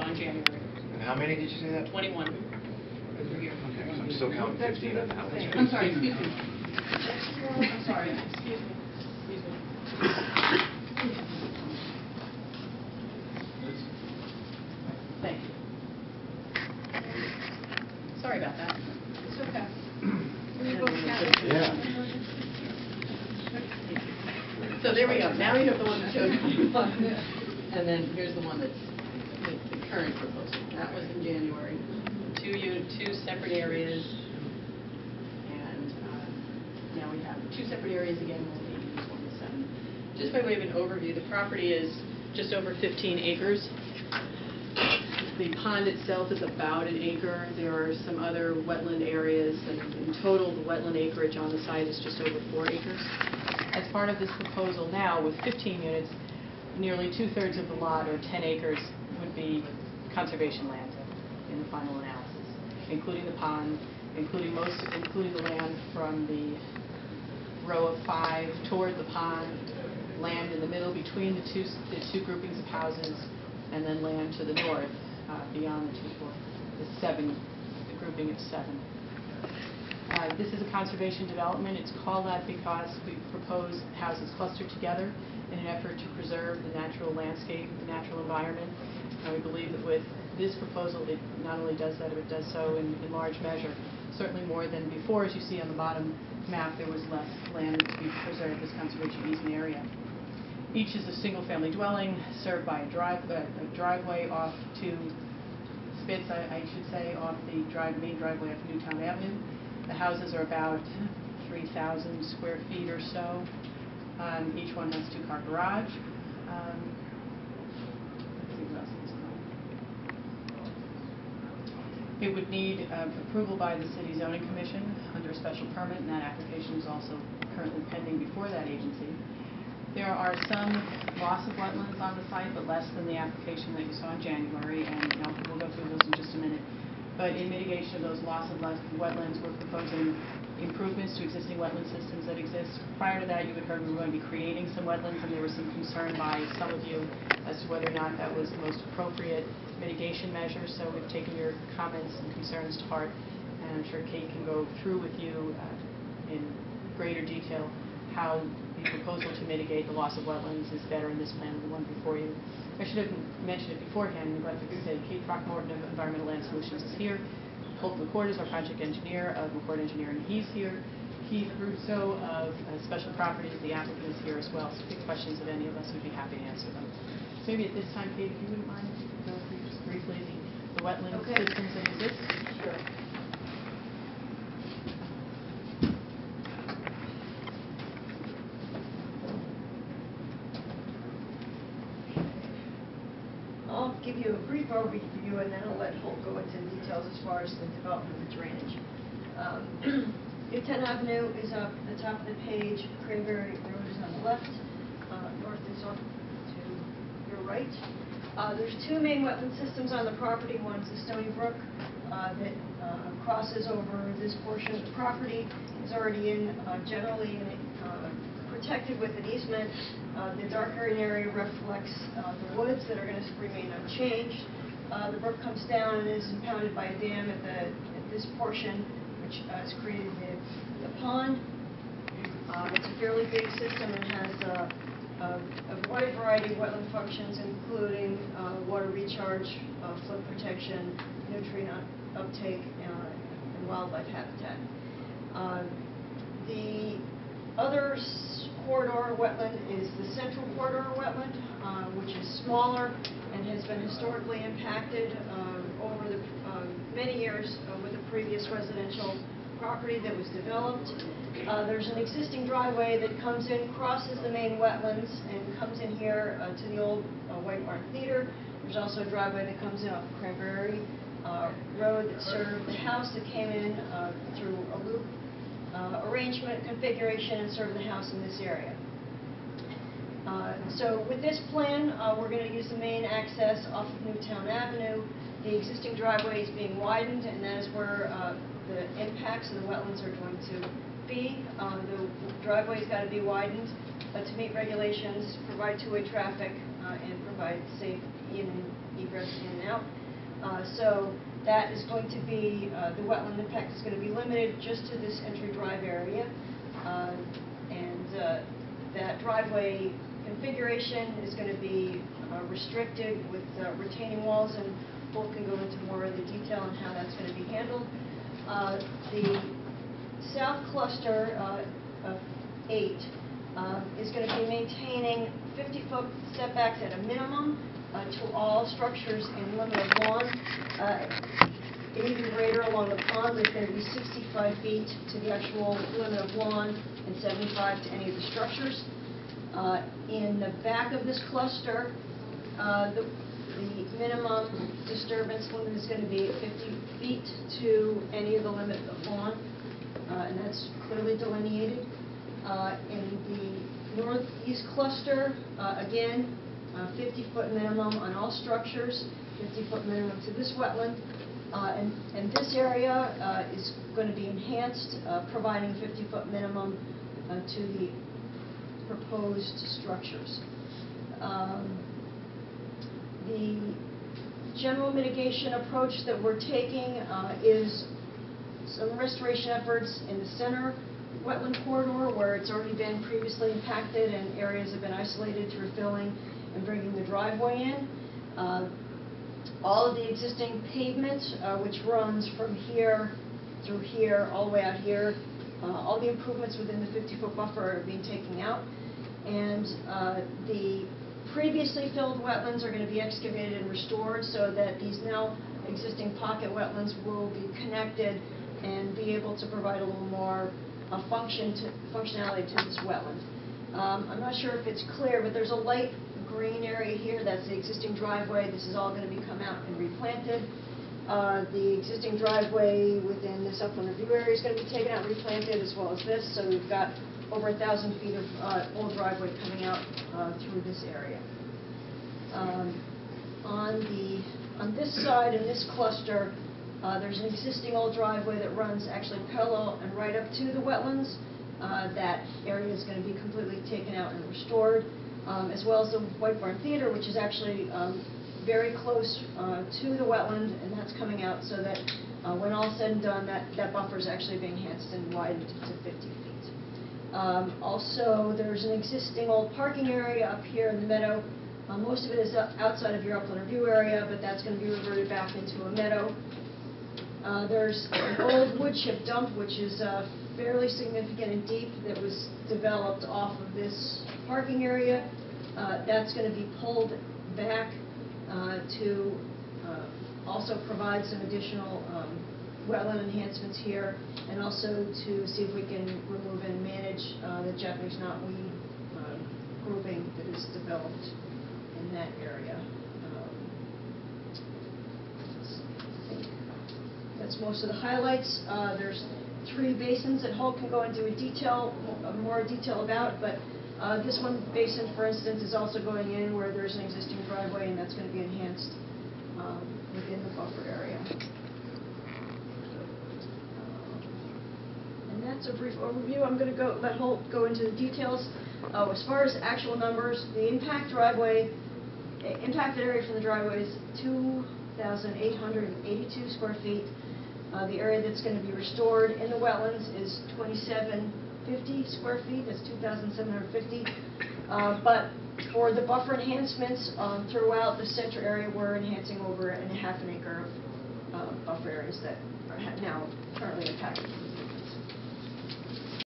saw in January. And how many did you say that? 21. Okay, so I'm still counting 15 on the house. I'm sorry, excuse me. I'm sorry, excuse me. Excuse me. Thank you. Sorry about that. It's okay. Yeah. So there we go. Now we have the one that showed you. And then here's the one that's the current proposal. That was in January. Two separate areas. And now we have two separate areas again. We'll be 27. Just by way of an overview, the property is just over 15 acres. The pond itself is about an acre. There are some other wetland areas, and in total, the wetland acreage on the site is just over 4 acres. As part of this proposal now, with 15 units, nearly 2/3 of the lot, or 10 acres, would be conservation land in the final analysis, including the pond, including the land from the row of 5 toward the pond, land in the middle between the two groupings of houses, and then land to the north beyond the grouping of 7. This is a conservation development. It's called that because we propose houses clustered together in an effort to preserve the natural landscape, the natural environment. And we believe that with this proposal, it not only does that, but it does so in large measure. Certainly more than before. As you see on the bottom map, there was less land to be preserved as conservation easement area. Each is a single-family dwelling served by a driveway off to Spitz, I should say, off the main driveway of Newtown Avenue. The houses are about 3,000 square feet or so. Each one has a 2-car garage. Let's see what else is on. It would need approval by the City Zoning Commission under a special permit, and that application is also currently pending before that agency. There are some loss of wetlands on the site, but less than the application that you saw in January, and we'll go through those in just a minute. But in mitigation of those loss of wetlands, we're proposing improvements to existing wetland systems that exist. Prior to that, you had heard we were going to be creating some wetlands, and there was some concern by some of you as to whether or not that was the most appropriate mitigation measure. So we've taken your comments and concerns to heart, and I'm sure Kate can go through with you in greater detail how the proposal to mitigate the loss of wetlands is better in this plan than the one before you. I should have mentioned it beforehand, but to say Kate Throckmorton of Environmental Land Solutions is here. Holt McCord is our project engineer of McCord Engineering. He's here. Keith Russo of Special Properties, the applicant, is here as well. So if you have questions of any of us, we'd be happy to answer them. So maybe at this time, Kate, if you wouldn't mind, go through just briefly the wetland systems that exist. Sure. I'll give you a brief overview, and then I'll let Holt go into details as far as the development of the drainage. Newtown Avenue is up at the top of the page. Cranberry Road is on the left. North is off to your right. There's 2 main wetland systems on the property. One's the Stony Brook that crosses over this portion of the property. Is already generally protected with an easement. The dark green area reflects the woods that are going to remain unchanged. The brook comes down and is impounded by a dam at this portion, which has created the pond. It's a fairly big system and has a wide variety of wetland functions, including water recharge, flood protection, nutrient uptake, and wildlife habitat. The other corridor wetland is the central corridor wetland, which is smaller and has been historically impacted over the many years with a previous residential property that was developed. There's an existing driveway that comes in, crosses the main wetlands, and comes in here to the old White Barn Theater. There's also a driveway that comes in off Cranberry Road that served the house that came in through a loop arrangement configuration and serve the house in this area. So with this plan, we're going to use the main access off of Newtown Avenue. The existing driveway is being widened, and that is where the impacts of the wetlands are going to be. The driveway's got to be widened to meet regulations, provide two-way traffic, and provide safe in egress in and out. So that is going to be, the wetland impact is going to be limited just to this entry drive area. And that driveway configuration is going to be restricted with retaining walls, and Paul can go into more of the detail on how that's going to be handled. The south cluster of 8 is going to be maintaining 50-foot setbacks at a minimum to all structures in limit of lawn. And even greater along the pond, there's going to be 65 feet to the actual limit of lawn and 75 to any of the structures. In the back of this cluster, the minimum disturbance limit is going to be 50 feet to any of the limit of lawn, and that's clearly delineated. In the northeast cluster, again, 50-foot minimum on all structures, 50-foot minimum to this wetland. And this area is going to be enhanced, providing 50-foot minimum to the proposed structures. The general mitigation approach that we're taking is some restoration efforts in the center wetland corridor where it's already been previously impacted and areas have been isolated through filling and bringing the driveway in. All of the existing pavement, which runs from here through here, all the way out here, all the improvements within the 50-foot buffer are being taken out. And the previously filled wetlands are going to be excavated and restored so that these now existing pocket wetlands will be connected and be able to provide a little more functionality to this wetland. I'm not sure if it's clear, but there's a light green area here. That's the existing driveway. This is all going to be come out and replanted. The existing driveway within this upland review area is going to be taken out and replanted, as well as this. So we've got over 1,000 feet of old driveway coming out through this area. On this side, in this cluster, there's an existing old driveway that runs actually parallel and right up to the wetlands. That area is going to be completely taken out and restored, as well as the White Barn Theater, which is actually very close to the wetland, and that's coming out so that when all said and done, that buffer is actually being enhanced and widened to 50 feet. Also, there's an existing old parking area up here in the meadow. Most of it is outside of your upland review area, but that's going to be reverted back into a meadow. There's an old wood chip dump, which is fairly significant and deep, that was developed off of this parking area. That's going to be pulled back to also provide some additional wetland enhancements here, and also to see if we can remove and manage the Japanese knotweed grouping that is developed in that area. I think that's most of the highlights. There's 3 basins that Hulk can go into more detail about, but this one basin, for instance, is also going in where there's an existing driveway, and that's going to be enhanced within the buffer area. And that's a brief overview. I'm going to let Hulk go into the details. As far as actual numbers, the impacted area from the driveway is 2,882 square feet. The area that's going to be restored in the wetlands is 2,750 square feet. That's 2,750. But for the buffer enhancements throughout the center area, we're enhancing over ½ an acre of buffer areas that are now currently impacted.